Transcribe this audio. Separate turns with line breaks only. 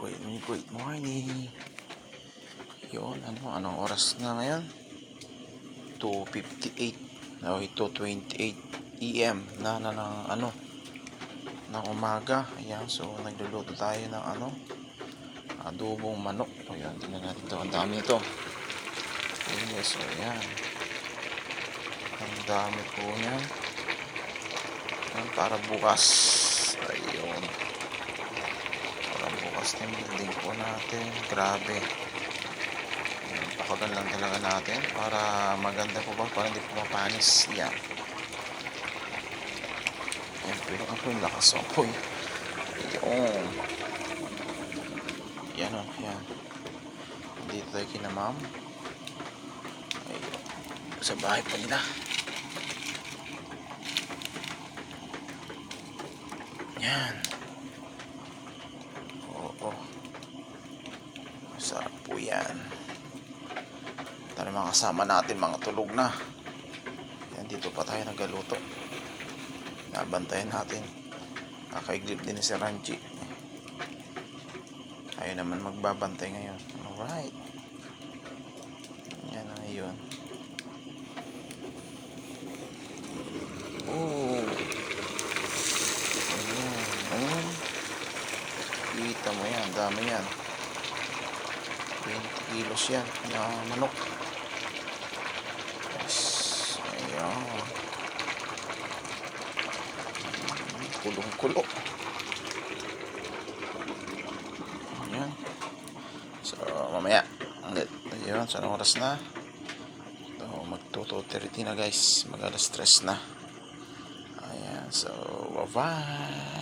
Good morning. Yun, anong oras na ngayon? 2:58. Okay, 2:28 AM na ng umaga. Ayan, so nagluluto tayo ng adobong manok. Ayan, tingnan natin ito. Ang dami ito. Yes, so ayan. Ang dami po niyan. Ayan, para bukas. Ayun. Para bukas na building po natin. Grabe. Pakagan lang talaga natin para maganda po ba, para hindi po mapanis. Yan. Yan po yung lakas ng apoy. Ayun. Yan o. Yan. Dito tayo kina ma'am. Ayun. Sa bahay pa nila. Yan. Oo. Sarap po yan. Tara, mga kasama natin, mga tulog na. Yan, dito pa tayo nagaluto. Nabantayan natin. Kakaiglip din si Ranchi. Ayaw naman magbabantay ngayon. Alright. Yan na yun. Oh. Ayun. Kita mo yan. Dami yan. 20 kilos yan. Na manok. Yes. Ayun. Kulong-kulo. Ayan. So, mamaya. Ayun, sa oras na. So, mag-2:30 na guys. Mag-alas 3 na. Ayan. So, bye-bye.